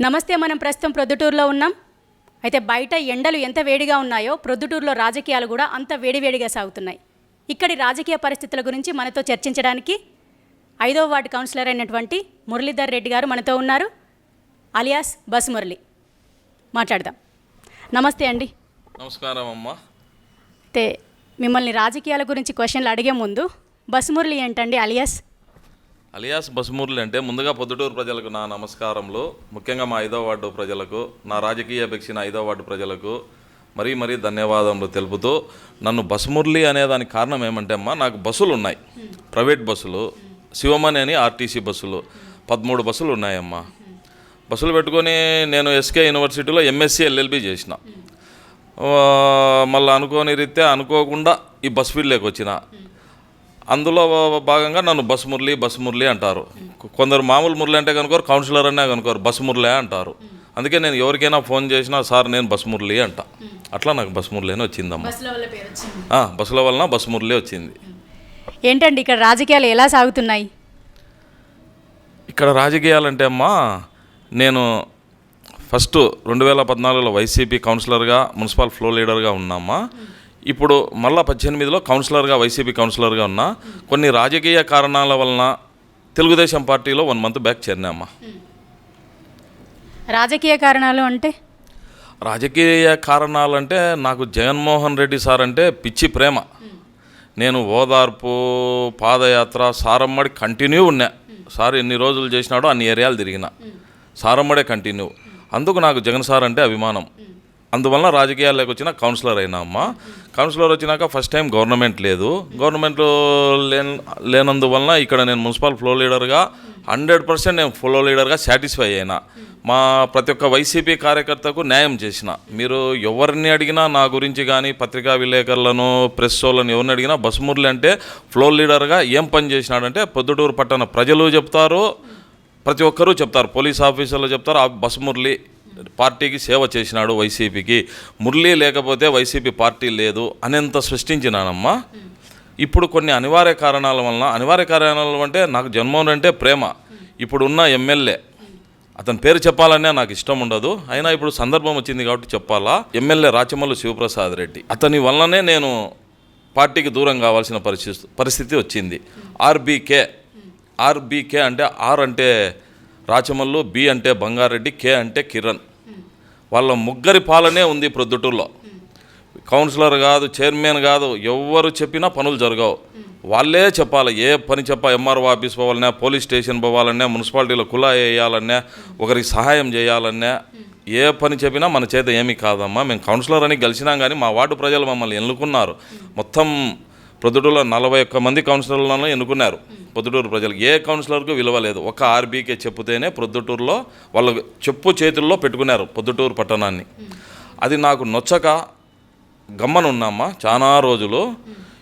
నమస్తే. మనం ప్రస్తుతం ప్రొద్దుటూరులో ఉన్నాం. అయితే బయట ఎండలు ఎంత వేడిగా ఉన్నాయో ప్రొద్దుటూరులో రాజకీయాలు కూడా అంత వేడివేడిగా సాగుతున్నాయి. ఇక్కడి రాజకీయ పరిస్థితుల గురించి మనతో చర్చించడానికి 5వ వార్డు కౌన్సిలర్ అయినటువంటి మురళీధర్ రెడ్డి గారు మనతో ఉన్నారు, అలియాస్ బస్ మురళి. మాట్లాడదాం. నమస్తే అండి. నమస్కారం అమ్మా. అయితే మిమ్మల్ని రాజకీయాల గురించి క్వశ్చన్లు అడిగే ముందు బస్ మురళి ఏంటండి అలియాస్ బసుమూర్లు అంటే ముందుగా పొద్దుటూరు ప్రజలకు నా నమస్కారములు. ముఖ్యంగా మా 5వ వార్డు ప్రజలకు, నా రాజకీయ భిక్షిన 5వ వార్డు ప్రజలకు మరీ ధన్యవాదములు తెలుపుతూ, నన్ను బసుమురళి అనేదానికి కారణం ఏమంటే అమ్మా, నాకు బస్సులు ఉన్నాయి, ప్రైవేట్ బస్సులు, శివమణి అని ఆర్టీసీ బస్సులు 13 బస్సులు ఉన్నాయమ్మా. బస్సులు పెట్టుకొని నేను ఎస్కే యూనివర్సిటీలో ఎంఎస్సీ ఎల్ఎల్బి చేసిన. మళ్ళీ అనుకోని రీత్యా అనుకోకుండా ఈ బస్ ఫీల్డ్లోకి వచ్చిన. అందులో భాగంగా నన్ను బస్ మురళి అంటారు. కొందరు మామూలు మురళి అంటే కనుకోరు, కౌన్సిలర్ అనే కనుకోరు, బస్ మురళి అంటారు. అందుకే నేను ఎవరికైనా ఫోన్ చేసినా సార్ నేను బస్ మురళి అంట. అట్లా నాకు బస్ మురళి అని వచ్చిందమ్మా. బస్సుల వలన బస్ మురళి వచ్చింది. ఏంటండి ఇక్కడ రాజకీయాలు ఎలా సాగుతున్నాయి? ఇక్కడ రాజకీయాలంటే అమ్మా, నేను ఫస్ట్ 2014లో వైసీపీ కౌన్సిలర్గా, మున్సిపల్ ఫ్లో లీడర్గా ఉన్నామా. ఇప్పుడు మళ్ళా 18లో కౌన్సిలర్గా, వైసీపీ కౌన్సిలర్గా ఉన్నా. కొన్ని రాజకీయ కారణాల వలన తెలుగుదేశం పార్టీలో 1 మంత్ బ్యాక్ చేరినామ్మా. రాజకీయ కారణాలు అంటే? రాజకీయ కారణాలంటే నాకు జగన్మోహన్ రెడ్డి సార్ అంటే పిచ్చి ప్రేమ. నేను ఓదార్పు, పాదయాత్ర, సారమ్మడి కంటిన్యూ ఉన్నా. సార్ ఎన్ని రోజులు చేసినాడో అన్ని ఏరియాలు తిరిగిన. సారమ్మడే కంటిన్యూ. అందుకు నాకు జగన్ సార్ అంటే అభిమానం. అందువలన రాజకీయాల్లోకి వచ్చిన కౌన్సిలర్ అయినా అమ్మ. కౌన్సిలర్ వచ్చినాక ఫస్ట్ టైం గవర్నమెంట్ లేదు. గవర్నమెంట్ లేనందువలన ఇక్కడ నేను మున్సిపల్ ఫ్లో లీడర్గా 100% నేను ఫ్లో లీడర్గా సాటిస్ఫై అయినా. మా ప్రతి ఒక్క వైసీపీ కార్యకర్తకు న్యాయం చేసిన. మీరు ఎవరిని అడిగినా నా గురించి కానీ, పత్రికా విలేకరులను, ప్రెస్ వాళ్ళని ఎవరిని అడిగినా బసుమురళి అంటే ఫ్లో లీడర్గా ఏం పని చేసినాడంటే పొద్దుటూరు పట్టణ ప్రజలు చెప్తారు, ప్రతి ఒక్కరూ చెప్తారు, పోలీస్ ఆఫీసర్లు చెప్తారు, ఆ బసుమురళి పార్టీకి సేవ చేసినాడు, వైసీపీకి. మురళి లేకపోతే వైసీపీ పార్టీ లేదు అనేంత సృష్టించినానమ్మా. ఇప్పుడు కొన్ని అనివార్య కారణాల వలన, అనివార్య కారణాలు అంటే నాకు జగన్మోహన్ అంటే ప్రేమ. ఇప్పుడున్న ఎమ్మెల్యే, అతని పేరు చెప్పాలనే నాకు ఇష్టం ఉండదు, అయినా ఇప్పుడు సందర్భం వచ్చింది కాబట్టి చెప్పాలా. ఎమ్మెల్యే రాచమల్లు శివప్రసాద్ రెడ్డి, అతని వల్లనే నేను పార్టీకి దూరం కావాల్సిన పరిస్థితి వచ్చింది. ఆర్బీకే అంటే ఆర్ అంటే రాచమల్లు, బి అంటే బంగారెడ్డి, కే అంటే కిరణ్. వాళ్ళ ముగ్గురి పాలనే ఉంది ప్రొద్దుటూరులో. కౌన్సిలర్ కాదు, చైర్మన్ కాదు, ఎవరు చెప్పినా పనులు జరగవు. వాళ్ళే చెప్పాలి. ఏ పని ఎంఆర్ఓ ఆఫీస్ పోవాలన్నా, పోలీస్ స్టేషన్ పోవాలన్నా, మున్సిపాలిటీలో కులా వేయాలన్నా, ఒకరికి సహాయం చేయాలన్నా, ఏ పని చెప్పినా మన చేత ఏమీ కాదమ్మా. మేము కౌన్సిలర్ అని గెలిచినాం కానీ మా వార్డు ప్రజలు మమ్మల్ని ఎన్నుకున్నారు. మొత్తం ప్రొద్దుటూరులో 41 మంది కౌన్సిలర్లను ఎన్నుకున్నారు. ప్రొద్దుటూరు ప్రజలకు ఏ కౌన్సిలర్కు విలువ లేదు. ఒక ఆర్బీకే చెప్పుతేనే ప్రొద్దుటూరులో వాళ్ళు చెప్పు చేతుల్లో పెట్టుకున్నారు ప్రొద్దుటూరు పట్టణాన్ని. అది నాకు నొచ్చక గమ్మనున్నామ్మా చాలా రోజులు.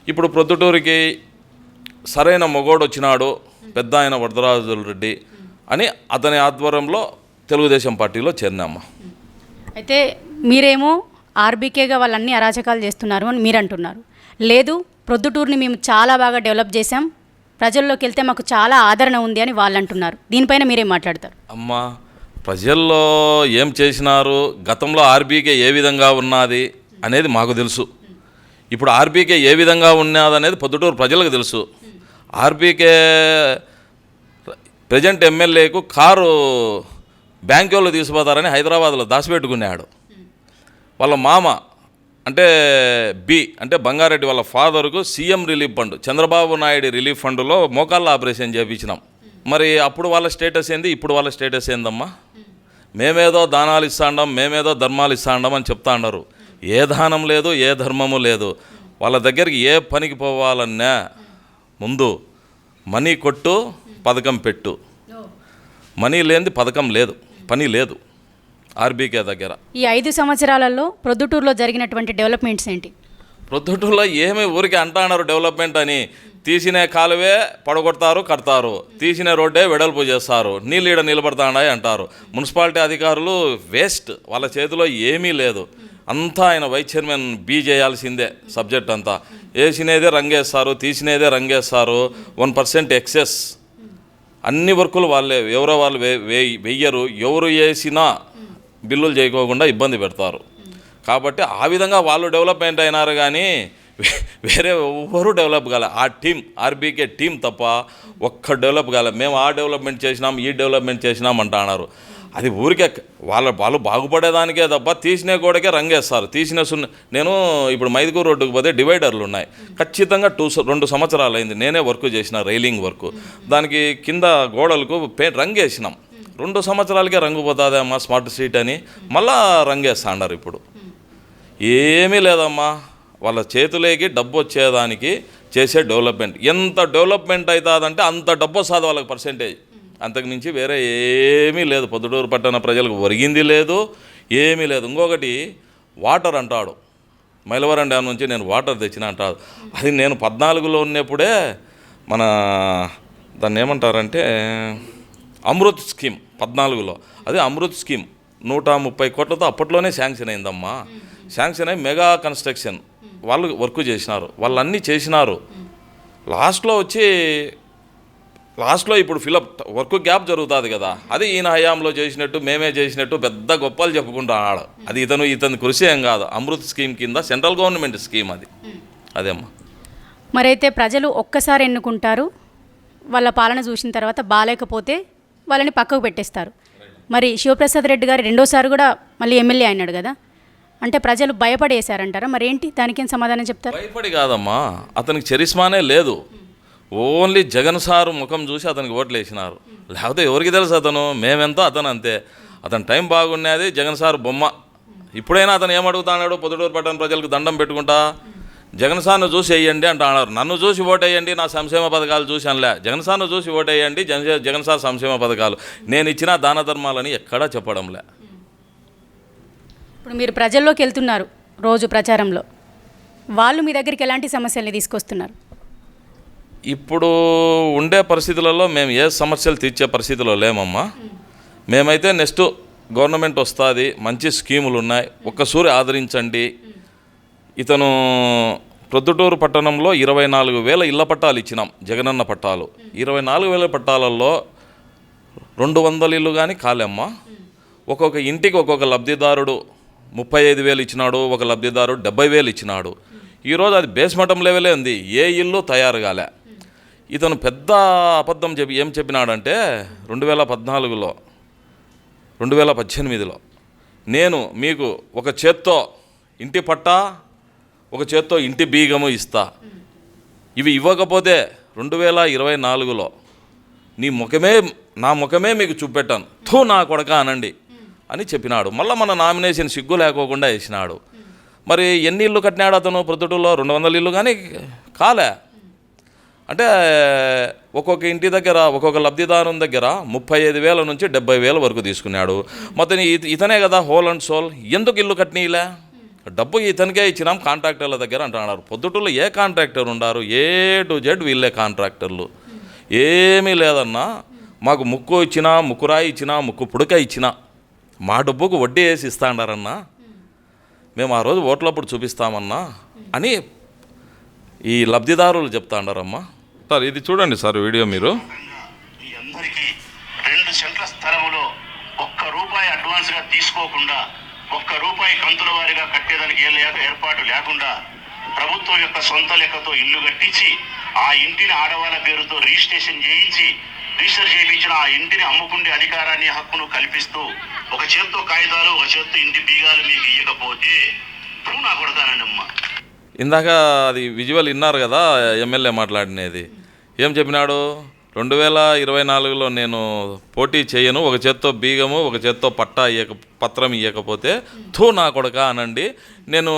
ఇప్పుడు ప్రొద్దుటూరుకి సరైన మొగోడు వచ్చినాడు, పెద్ద ఆయన వరదరాజుల రెడ్డి అని అతని ఆధ్వర్యంలో తెలుగుదేశం పార్టీలో చేరినామ్మా. అయితే మీరేమో ఆర్బీకేగా వాళ్ళన్నీ అరాచకాలు చేస్తున్నారు అని మీరు అంటున్నారు. లేదు, ప్రొద్దుటూరుని మేము చాలా బాగా డెవలప్ చేసాం, ప్రజల్లోకి వెళ్తే మాకు చాలా ఆదరణ ఉంది అని వాళ్ళు అంటున్నారు. దీనిపైన మీరేం మాట్లాడతారు? అమ్మా, ప్రజల్లో ఏం చేసినారు, గతంలో ఆర్బీకే ఏ విధంగా ఉన్నది అనేది మాకు తెలుసు. ఇప్పుడు ఆర్బీకే ఏ విధంగా ఉన్నది అనేది పొద్దుటూరు ప్రజలకు తెలుసు. ఆర్బీకే ప్రజెంట్ ఎమ్మెల్యేకు కారు బ్యాంక్ వాళ్ళు తీసుకుపోతారని హైదరాబాద్లో దాచిపెట్టుకున్నాడు. వాళ్ళ మామ అంటే బి అంటే బంగారెడ్డి వాళ్ళ ఫాదర్కు CM relief fund, Chandrababu Naidu relief ఫండ్లో మోకాళ్ళ ఆపరేషన్ చేయించినాం. మరి అప్పుడు వాళ్ళ స్టేటస్ ఏంది, ఇప్పుడు వాళ్ళ స్టేటస్ ఏందమ్మా? మేమేదో దానాలు ఇస్తాండం, మేమేదో ధర్మాలు ఇస్తాండం అని చెప్తా అన్నారు. ఏ దానం లేదు, ఏ ధర్మము లేదు. వాళ్ళ దగ్గరికి ఏ పనికి పోవాలన్నా ముందు మనీ కొట్టు, పథకం పెట్టు. మనీ లేనిది పథకం లేదు, పని లేదు ఆర్బీకే దగ్గర. ఈ 5 సంవత్సరాలలో ప్రొద్దుటూరులో జరిగినటువంటి డెవలప్మెంట్స్ ఏంటి? ప్రొద్దుటూరులో ఏమి ఊరికి అంటున్నారు డెవలప్మెంట్ అని. తీసిన కాలువే పడగొడతారు, కడతారు, తీసిన రోడ్డే వెడల్పు చేస్తారు, నీళ్ళీడ నిలబడతాయి అంటారు. మున్సిపాలిటీ అధికారులు వేస్ట్, వాళ్ళ చేతిలో ఏమీ లేదు. అంతా ఆయన వైస్ చైర్మన్ బీ చేయాల్సిందే. సబ్జెక్ట్ అంతా వేసినదే రంగేస్తారు, తీసినదే రంగేస్తారు. 1% ఎక్సెస్ అన్ని వర్కులు వాళ్ళే, ఎవరో వాళ్ళు వెయ్యరు, ఎవరు వేసినా బిల్లులు చేయకోకుండా ఇబ్బంది పెడతారు. కాబట్టి ఆ విధంగా వాళ్ళు డెవలప్మెంట్ అయినారు, కానీ వేరే ఎవరు డెవలప్ కాలే. ఆ టీం, ఆర్బీకే టీం తప్ప ఒక్క డెవలప్ కాలే. మేము ఆ డెవలప్మెంట్ చేసినాం, ఈ డెవలప్మెంట్ చేసినాం అంటున్నారు. అది ఊరికే వాళ్ళు బాగుపడేదానికే తప్ప తీసిన గోడకే రంగేస్తారు. నేను ఇప్పుడు మైదుకూరు రోడ్డుకు పోతే డివైడర్లు ఉన్నాయి, ఖచ్చితంగా 2 సంవత్సరాలు అయింది నేనే వర్క్ చేసిన, రైలింగ్ వర్క్. దానికి కింద గోడలకు రంగేసినాం. 2 సంవత్సరాలకే రంగు పోతుందమ్మా స్మార్ట్ స్ట్రీట్ అని, మళ్ళా రంగేస్తా అన్నారు. ఇప్పుడు ఏమీ లేదమ్మా, వాళ్ళ చేతులేకి డబ్బు వచ్చేదానికి చేసే డెవలప్మెంట్. ఎంత డెవలప్మెంట్ అవుతుందంటే అంత డబ్బు వస్తుంది వాళ్ళకి పర్సెంటేజ్, అంతకుమించి వేరే ఏమీ లేదు. పొద్దుటూరు పట్టణ ప్రజలకు ఒరిగింది లేదు, ఏమీ లేదు. ఇంకొకటి వాటర్ అంటాడు, మైలవరం డ్యామ్ నుంచి నేను వాటర్ తెచ్చిన అంటాడు. అది నేను 14లో ఉన్నప్పుడే మన దాన్ని ఏమంటారంటే అమృత్ స్కీమ్, 14లో అది అమృత్ స్కీమ్ 130 కోట్లతో అప్పట్లోనే శాంక్షన్ అయిందమ్మా. శాంక్షన్ అయి మెగా కన్స్ట్రక్షన్ వాళ్ళు వర్క్ చేసినారు, వాళ్ళు అన్నీ చేసినారు. లాస్ట్లో ఇప్పుడు ఫిలప్ వర్క్ గ్యాప్ జరుగుతుంది కదా, అది ఈయన హయాంలో చేసినట్టు మేమే చేసినట్టు పెద్ద గొప్పలు చెప్పుకుంటున్నాడు. అది ఇతని కృషి ఏం కాదు, అమృత్ స్కీమ్ కింద సెంట్రల్ గవర్నమెంట్ స్కీమ్ అది. అదేమ్మా. మరైతే ప్రజలు ఒక్కసారి ఎన్నుకుంటారు, వాళ్ళ పాలన చూసిన తర్వాత బాగాలేకపోతే వాళ్ళని పక్కకు పెట్టేస్తారు. మరి శివప్రసాద్ రెడ్డి గారు రెండోసారి కూడా మళ్ళీ ఎమ్మెల్యే అయినాడు కదా, అంటే ప్రజలు భయపడేశారంటారా? మరి ఏంటి దానికేం సమాధానం చెప్తారు? భయపడి కాదమ్మా, అతనికి చరిస్మానే లేదు. ఓన్లీ జగన్ సారు ముఖం చూసి అతనికి ఓట్లు వేసినారు. లేకపోతే ఎవరికి తెలుసు అతను, మేమెంతో అతను అంతే. అతని టైం బాగున్నది, జగన్ సారు బొమ్మ. ఇప్పుడైనా అతను ఏమడుగుతాడు, పొద్దుటూరు పట్టణ ప్రజలకు దండం పెట్టుకుంటా జగన్ సార్ను చూసి వేయండి అంటున్నారు. నన్ను చూసి ఓటేయండి, నా సంక్షేమ పథకాలు చూసి అనలే. జగన్ సార్ను చూసి ఓటేయండి, జగన్ సార్ సంక్షేమ పథకాలు నేను ఇచ్చిన దాన ధర్మాలని ఎక్కడా చెప్పడంలే. ఇప్పుడు మీరు ప్రజల్లోకి వెళ్తున్నారు రోజు ప్రచారంలో, వాళ్ళు మీ దగ్గరికి ఎలాంటి సమస్యల్ని తీసుకొస్తున్నారు? ఇప్పుడు ఉండే పరిస్థితులలో మేము ఏ సమస్యలు తీర్చే పరిస్థితిలో లేమమ్మా. మేమైతే నెక్స్ట్ గవర్నమెంట్ వస్తుంది, మంచి స్కీములు ఉన్నాయి, ఒక్కసారి ఆదరించండి. ఇతను ప్రొద్దుటూరు పట్టణంలో 24,000 ఇళ్ల పట్టాలు ఇచ్చినాం, జగనన్న పట్టాలు. 24,000 పట్టాలలో 200 ఇల్లు కానీ కాలేమ్మా. ఒక్కొక్క ఇంటికి ఒక్కొక్క లబ్ధిదారుడు 35,000 ఇచ్చినాడు, ఒక లబ్ధిదారుడు 70,000 ఇచ్చినాడు. ఈరోజు అది బేస్మటం లెవెలే ఉంది, ఏ ఇల్లు తయారు కాలే. ఇతను పెద్ద అబద్ధం ఏం చెప్పినాడంటే 2014లో 2018లో నేను మీకు ఒక చేత్తో ఇంటి పట్టా, ఒక చేత్తో ఇంటి బీగము ఇస్తా, ఇవి ఇవ్వకపోతే 2024లో నా ముఖమే మీకు చూపెట్టాను, నా కొడక అనండి అని చెప్పినాడు. మళ్ళీ మన నామినేషన్ సిగ్గు లేకోకుండా వేసినాడు. మరి ఎన్ని ఇల్లు కట్టినాడు అతను ప్రొద్దుటూరులో? 200 ఇల్లు కానీ కాలే. అంటే ఒక్కొక్క ఇంటి దగ్గర ఒక్కొక్క లబ్ధిదారుని దగ్గర 35,000 నుంచి 70,000 వరకు తీసుకున్నాడు. మొత్తం ఇతనే కదా హోల్ అండ్ సోల్. ఎందుకు ఇల్లు కట్టినీలే? డబ్బు ఇతనికే ఇచ్చినాం కాంట్రాక్టర్ల దగ్గర అంటున్నారు. పొద్దుటూరులో ఏ కాంట్రాక్టర్ ఉండారు? A to Z వీళ్ళే కాంట్రాక్టర్లు. ఏమీ లేదన్నా, మాకు ముక్కు ఇచ్చినా, ముక్కురాయి ఇచ్చినా, ముక్కు పుడక ఇచ్చినా మా డబ్బుకు వడ్డీ వేసి ఇస్తాడారన్నా, మేము ఆ రోజు ఓట్లప్పుడు చూపిస్తామన్నా అని ఈ లబ్ధిదారులు చెప్తాడారమ్మా. సార్ ఇది చూడండి సార్ వీడియో మీరు. మీ అందరికీ 2 సెంట్ల స్థలములో ₹1 అడ్వాన్స్గా తీసుకోకుండా, ₹1 కంతుల వారిగా కట్టేదానికి ఏర్పాటు లేకుండా ప్రభుత్వం యొక్క సొంత లెక్కతో ఇల్లు కట్టించి ఆ ఇంటిని ఆడవాళ్ళ పేరుతో రిజిస్టర్ చేయించిన ఆ ఇంటిని అమ్ముకుండే అధికారాన్ని, హక్కును కల్పిస్తూ ఒక చేత్తో కాగితాలు, ఒక చేత్తో ఇంటి బీగాలు మీకు ఇవ్వకపోతే నా కొడతానండి అమ్మ. ఇందాక అది విజువల్ విన్నారు కదా, ఎమ్మెల్యే మాట్లాడినది. ఏం చెప్పినాడు? 2024లో నేను పోటీ చేయను, ఒక చేత్తో బీగము, ఒక చేత్తో పత్రం ఇవ్వకపోతే నా కొడక అనండి, నేను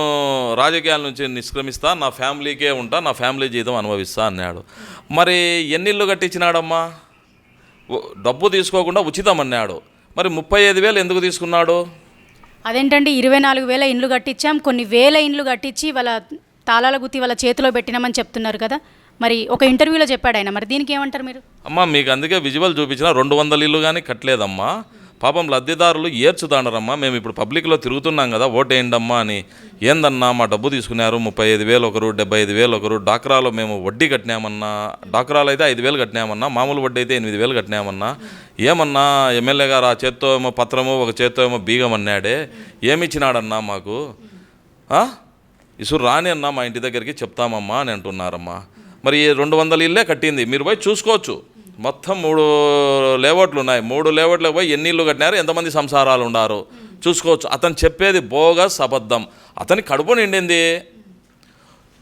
రాజకీయాల నుంచి నిష్క్రమిస్తా, నా ఫ్యామిలీకే ఉంటా, నా ఫ్యామిలీ జీతం అనుభవిస్తా అన్నాడు. మరి ఎన్ని ఇల్లు కట్టించినాడమ్మా? డబ్బు తీసుకోకుండా ఉచితం అన్నాడు. మరి 35,000 ఎందుకు తీసుకున్నాడు? అదేంటండి, 24,000 ఇండ్లు కట్టించాం, కొన్ని వేల ఇండ్లు కట్టించి వాళ్ళ తాళాల గుత్తి వాళ్ళ చేతిలో పెట్టినామని చెప్తున్నారు కదా. మరి ఒక ఇంటర్వ్యూలో చెప్పాడు ఆయన, మరి దీనికి ఏమంటారు మీరు? అమ్మా మీకు అందుకే విజువల్ చూపించిన 200 ఇల్లు కానీ కట్టలేదమ్మా. పాపం లబ్ధిదారులు ఏర్చుతాండరమ్మా. మేము ఇప్పుడు పబ్లిక్లో తిరుగుతున్నాం కదా, ఓటేయండమ్మా అని. ఏందన్నా మా డబ్బు తీసుకున్నారు 35,000 ఒకరు, 75,000 ఒకరు. డాక్రాలో మేము వడ్డీ కట్టినామన్నా, డాక్రాలో అయితే 5,000 కట్టినామన్నా, మామూలు వడ్డీ అయితే 8,000 కట్టినామన్నా. ఏమన్నా ఎమ్మెల్యే గారు ఆ చేత్తో ఏమో పత్రము, ఒక చేత్తో ఏమో బీగం అన్నాడే, ఏమిచ్చినాడన్నా మాకు? ఇసురు రాని అన్నా మా ఇంటి దగ్గరికి చెప్తామమ్మా అని అంటున్నారమ్మా. మరి 200 ఇల్లే కట్టింది, మీరు పోయి చూసుకోవచ్చు. మొత్తం 3 లేఅవుట్లు ఉన్నాయి. 3 లేఅవుట్లకు పోయి ఎన్ని ఇల్లు కట్టినారు, ఎంతమంది సంసారాలు ఉన్నారు చూసుకోవచ్చు. అతను చెప్పేది బోగస్, అబద్ధం. అతని కడుపు నిండింది.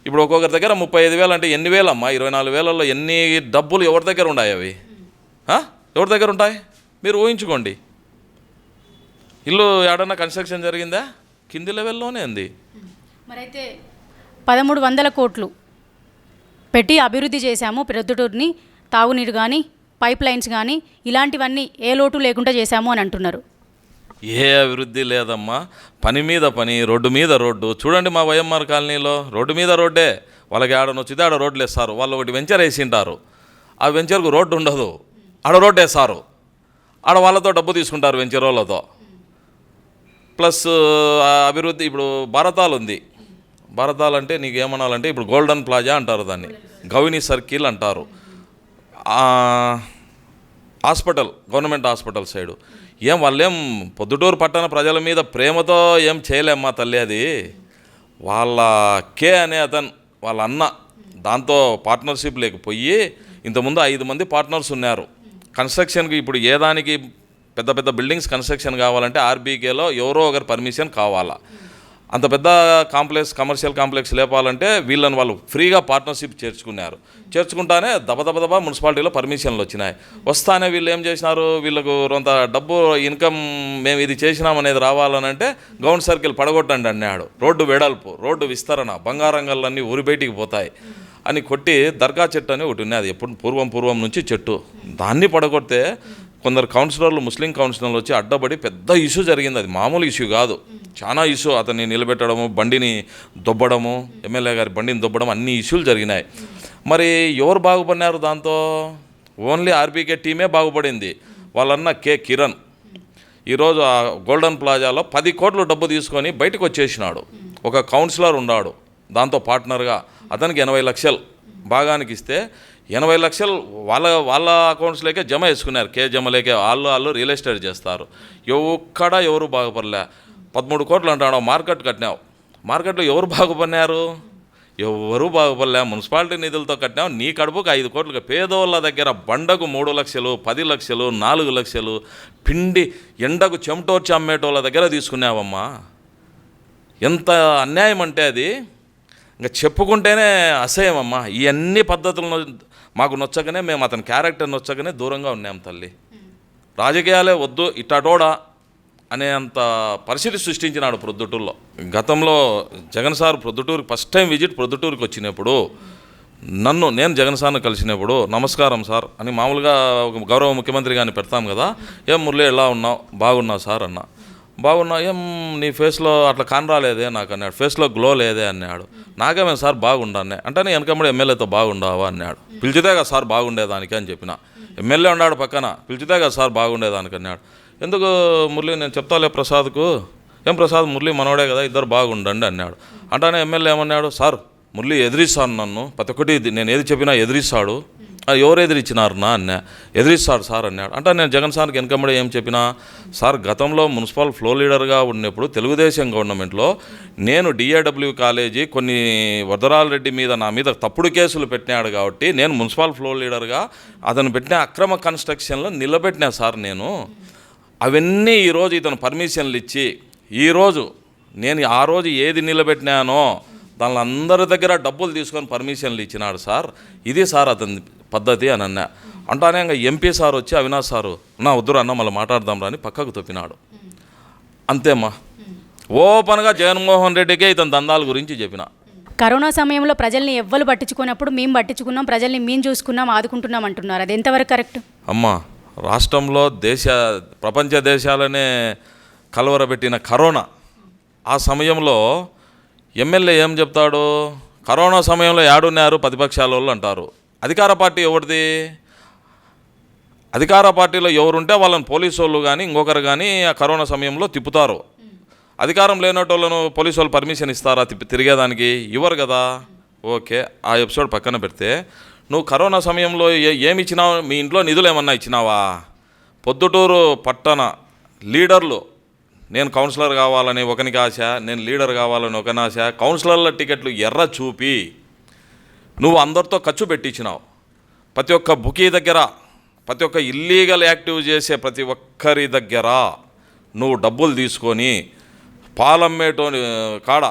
ఇప్పుడు ఒక్కొక్కరి దగ్గర 35,000 అంటే ఎన్ని వేలమ్మా? 24,000లో ఎన్ని డబ్బులు ఎవరి దగ్గర ఉన్నాయి? అవి ఎవరి దగ్గర ఉంటాయి? మీరు ఊహించుకోండి. ఇల్లు ఏడన్నా కన్స్ట్రక్షన్ జరిగిందా? కింది లెవెల్లోనే ఉంది. మరైతే 1,300 కోట్లు పెట్టి అభివృద్ధి చేశాము ప్రొద్దుటూరుని, తాగునీరు కానీ, పైప్ లైన్స్ కానీ, ఇలాంటివన్నీ ఏ లోటు లేకుండా చేశాము అని అంటున్నారు. ఏ అభివృద్ధి లేదమ్మా. పని మీద పని, రోడ్డు మీద రోడ్డు. చూడండి మా వైఎంఆర్ కాలనీలో రోడ్డు మీద రోడ్డే. వాళ్ళకి ఆడనొచ్చితే ఆడ రోడ్లు వేస్తారు. వాళ్ళు ఒకటి వెంచర్ వేసింటారు, ఆ వెంచర్కు రోడ్డు ఉండదు, ఆడ రోడ్డు వేస్తారు. ఆడ వాళ్ళతో డబ్బు తీసుకుంటారు వెంచర్ వాళ్ళతో. ప్లస్ అభివృద్ధి ఇప్పుడు భారతాలు ఉంది. భారతాలు అంటే నీకు ఏమనాలంటే ఇప్పుడు గోల్డెన్ ప్లాజా అంటారు, దాన్ని గవిని సర్కిల్ అంటారు. హాస్పిటల్, గవర్నమెంట్ హాస్పిటల్ సైడు వాళ్ళేం పొద్దుటూరు పట్టణ ప్రజల మీద ప్రేమతో ఏం చేయలేమ్మా తల్లి. అది వాళ్ళ కే అనే అతను వాళ్ళ అన్న దాంతో పార్ట్నర్షిప్ లేకపోయి ఇంతకుముందు 5 మంది పార్ట్నర్స్ ఉన్నారు కన్స్ట్రక్షన్కి. ఇప్పుడు ఏ దానికి పెద్ద పెద్ద బిల్డింగ్స్ కన్స్ట్రక్షన్ కావాలంటే ఆర్బీకేలో ఎవరో ఒకరు పర్మిషన్ కావాలా. అంత పెద్ద కాంప్లెక్స్, కమర్షియల్ కాంప్లెక్స్ లేపాలంటే వీళ్ళని వాళ్ళు ఫ్రీగా పార్ట్నర్షిప్ చేర్చుకున్నారు. చేర్చుకుంటానే దబదబదబా మున్సిపాలిటీలో పర్మిషన్లు వచ్చినాయి. వస్తానే వీళ్ళు ఏం చేసినారు, వీళ్ళకు కొంత డబ్బు ఇన్కమ్ మేము ఇది చేసినామనేది రావాలనంటే గౌన్ సర్కిల్ పడగొట్టండి అన్నాడు. రోడ్డు వెడల్పు, రోడ్డు విస్తరణ, బంగారంగళ్ళన్నీ ఊరి బయటికి పోతాయి అని కొట్టి దర్గా చెట్టు అని ఒకటి ఉన్నది, ఎప్పుడు పూర్వం నుంచి చెట్టు. దాన్ని పడగొడితే కొందరు కౌన్సిలర్లు, ముస్లిం కౌన్సిలర్లు వచ్చి అడ్డబడి పెద్ద ఇష్యూ జరిగింది. అది మామూలు ఇష్యూ కాదు, చాలా ఇష్యూ. అతన్ని నిలబెట్టడము, బండిని దొబ్బడము, ఎమ్మెల్యే గారి బండిని దొబ్బడం, అన్ని ఇష్యూలు జరిగినాయి. మరి ఎవరు బాగుపడినారు దాంతో? ఓన్లీ ఆర్బీకే టీమే బాగుపడింది. వాళ్ళన్న కే కిరణ్ ఈరోజు ఆ గోల్డెన్ ప్లాజాలో 10 కోట్లు డబ్బు తీసుకొని బయటకు వచ్చేసినాడు. ఒక కౌన్సిలర్ ఉన్నాడు దాంతో పార్ట్నర్గా, అతనికి 80 లక్షలు భాగానికి ఇస్తే 80 లక్షలు వాళ్ళ అకౌంట్స్లోకే జమ వేసుకున్నారు. కే జమలేకే వాళ్ళు రియల్ ఎస్టేట్ చేస్తారు. ఎవరు బాగుపడలే. 13 కోట్లు అంటాడు మార్కెట్ కట్టినావు, మార్కెట్లో ఎవరు బాగుపడినారు? ఎవరు బాగుపడలే. మున్సిపాలిటీ నిధులతో కట్టినావు, నీ కడుపుకు 5 కోట్లు. పేదోళ్ళ దగ్గర బండకు 3 లక్షలు, 10 లక్షలు, 4 లక్షలు పిండి ఎండకు చెమటోర్చి అమ్మేటోళ్ళ దగ్గర తీసుకున్నావమ్మా. ఎంత అన్యాయం అంటే అది ఇంకా చెప్పుకుంటేనే అసహ్యమమ్మా. ఈ అన్ని పద్ధతులను మాకు నచ్చకనే, మేము అతని క్యారెక్టర్ నచ్చకనే దూరంగా ఉన్నాం తల్లి. రాజకీయాలే వద్దు ఇట్టటోడా అనే అంత పరిస్థితి సృష్టించినాడు ప్రొద్దుటూరులో. గతంలో జగన్ సార్ ప్రొద్దుటూరుకి ఫస్ట్ టైం విజిట్ ప్రొద్దుటూరుకి వచ్చినప్పుడు నేను జగన్ సార్ని కలిసినప్పుడు నమస్కారం సార్ అని మామూలుగా ఒక గౌరవ ముఖ్యమంత్రి గారిని పెడతాం కదా, ఏం మురళి ఎలా ఉన్నావు? బాగున్నావు సార్ అన్న. బాగున్నా, ఏం నీ ఫేస్లో అట్లా కానరాలేదే నాకు అన్నాడు. ఫేస్లో గ్లో లేదే అన్నాడు. నాకేమే సార్ బాగుండానే అంటే వెనకమ్మడి ఎమ్మెల్యేతో బాగుండావా అన్నాడు. పిలిచితే కదా సార్ బాగుండేదానికి అని చెప్పిన. ఎమ్మెల్యే ఉన్నాడు పక్కన, పిలిచితే కదా సార్ బాగుండేదానికి అన్నాడు. ఎందుకు మురళి, నేను చెప్తాలే ప్రసాద్కు. ఏం ప్రసాద్, మురళి మనోడే కదా, ఇద్దరు బాగుండండి అన్నాడు. అంటానే ఎమ్మెల్యే ఏమన్నాడు, సార్ మురళి ఎదిరిస్తాను నన్ను, ప్రతి ఒక్కటి నేను ఏది చెప్పినా ఎదిరిస్తాడు. ఎవరు ఎదిరించినారు నా అన్నా? ఎదిరిస్తాడు సార్ అన్నాడు. అంటే నేను జగన్ సార్కి వెనకమ్మడే ఏం చెప్పినా, సార్ గతంలో మున్సిపల్ ఫ్లో లీడర్గా ఉన్నప్పుడు తెలుగుదేశం గవర్నమెంట్లో నేను డిఏడబ్ల్యూ కాలేజీ కొన్ని వరదరాల రెడ్డి మీద నా మీద తప్పుడు కేసులు పెట్టినాడు కాబట్టి నేను మున్సిపల్ ఫ్లో లీడర్గా అతను పెట్టిన అక్రమ కన్స్ట్రక్షన్లో నిలబెట్టినా సార్ నేను. అవన్నీ ఈరోజు ఇతను పర్మిషన్లు ఇచ్చి ఈరోజు నేను ఆ రోజు ఏది నిలబెట్టినానో దానిలో అందరి దగ్గర డబ్బులు తీసుకొని పర్మిషన్లు ఇచ్చినాడు సార్. ఇది సార్ అతని పద్ధతి అని అన్నా. అంటానే ఇంకా ఎంపీ సార్ వచ్చి అవినాష్ సారు నా వద్దురు అన్న మళ్ళీ మాట్లాడదాం రాని పక్కకు తొప్పినాడు. అంతేమ్మా. ఓపెన్గా జగన్మోహన్ రెడ్డికే ఇతని దందాల గురించి చెప్పిన. కరోనా సమయంలో ప్రజల్ని ఎవ్వరు పట్టించుకున్నప్పుడు మేము పట్టించుకున్నాం, ప్రజల్ని మేము చూసుకున్నాం, ఆదుకుంటున్నాం అంటున్నారు. అది ఎంతవరకు కరెక్ట్? అమ్మా, రాష్ట్రంలో ప్రపంచ దేశాలనే కలవరబెట్టిన కరోనా ఆ సమయంలో ఎమ్మెల్యే ఏం చెప్తాడు? కరోనా సమయంలో ఏడున్నారు ప్రతిపక్షాల వాళ్ళు అంటారు. అధికార పార్టీ ఎవరిది? అధికార పార్టీలో ఎవరుంటే వాళ్ళని పోలీసు వాళ్ళు కానీ ఇంకొకరు కానీ ఆ కరోనా సమయంలో తిప్పుతారు. అధికారం లేనటోళ్ళను పోలీసు వాళ్ళు పర్మిషన్ ఇస్తారా తిరిగేదానికి? ఇవ్వరు కదా. ఓకే, ఆ ఎపిసోడ్ పక్కన పెడితే నువ్వు కరోనా సమయంలో ఏమి ఇచ్చినావు? మీ ఇంట్లో నిధులు ఏమన్నా ఇచ్చినావా? పొద్దుటూరు పట్టణ లీడర్లు, నేను కౌన్సిలర్ కావాలని ఒకనికి ఆశ, నేను లీడర్ కావాలని ఒకని ఆశ, కౌన్సిలర్ల టికెట్లు ఎర్ర చూపి నువ్వు అందరితో ఖర్చు పెట్టించినావు. ప్రతి ఒక్క బుకీ దగ్గర, ప్రతి ఒక్క ఇల్లీగల్ యాక్టివ్ చేసే ప్రతి ఒక్కరి దగ్గర నువ్వు డబ్బులు తీసుకొని పాలమ్మేటోని కాడ,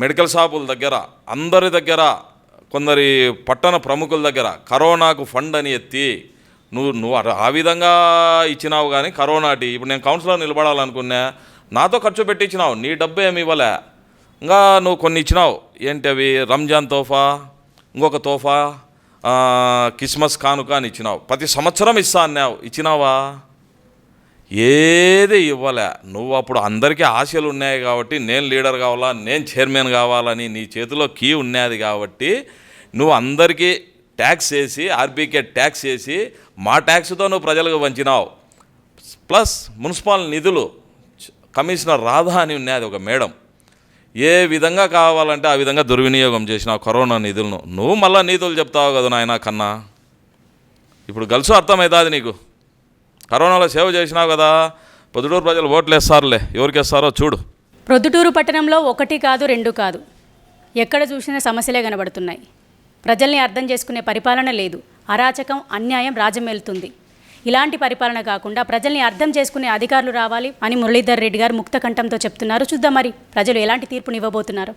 మెడికల్ షాపుల దగ్గర, అందరి దగ్గర, కొందరి పట్టణ ప్రముఖుల దగ్గర కరోనాకు ఫండ్ అని ఎత్తి నువ్వు ఆ విధంగా ఇచ్చినావు. కానీ కరోనాటి ఇప్పుడు నేను కౌన్సిలర్ నిలబడాలనుకున్నా, నాతో ఖర్చు పెట్టించినావు, నీ డబ్బు ఏమి ఇవ్వలే. ఇంకా నువ్వు కొన్ని ఇచ్చినావు. ఏంటి అవి? రంజాన్ తోఫా, ఇంకొక తోఫా, క్రిస్మస్ కానుక అని ఇచ్చినావు. ప్రతి సంవత్సరం ఇస్తా అన్నావు, ఇచ్చినావా? ఏది ఇవ్వలే. నువ్వు అప్పుడు అందరికీ ఆశలు ఉన్నాయి కాబట్టి, నేను లీడర్ కావాలా, నేను చైర్మన్ కావాలని నీ చేతిలో కీ ఉన్నది కాబట్టి నువ్వు అందరికీ ట్యాక్స్ వేసి, ఆర్బీకే ట్యాక్స్ వేసి, మా ట్యాక్స్తో నువ్వు ప్రజలకు పంచినావు. ప్లస్ మున్సిపల్ నిధులు, కమిషనర్ రాధా అని ఉన్నది ఒక మేడం, ఏ విధంగా కావాలంటే ఆ విధంగా దుర్వినియోగం చేసినావు కరోనా నిధులను. నువ్వు మళ్ళీ నీతులు చెప్తావు కదా నాయన కన్నా. ఇప్పుడు గలుసు అర్థమవుతుంది నీకు. కరోనాలో సేవ చేసినావు కదా, పొద్దుటూరు ప్రజలు ఓట్లు వేస్తారులే, ఎవరికి వేస్తారో చూడు. ప్రొద్దుటూరు పట్టణంలో 1 కాదు 2 కాదు, ఎక్కడ చూసినా సమస్యలే కనబడుతున్నాయి. ప్రజల్ని అర్థం చేసుకునే పరిపాలన లేదు. అరాచకం, అన్యాయం రాజ్యమేలుతుంది. ఇలాంటి పరిపాలన కాకుండా ప్రజల్ని అర్థం చేసుకునే అధికారులు రావాలి అని మురళీధర్ రెడ్డి గారు ముక్త కంఠంతో చెప్తున్నారు. చూద్దాం మరి ప్రజలు ఎలాంటి తీర్పునివ్వబోతున్నారు.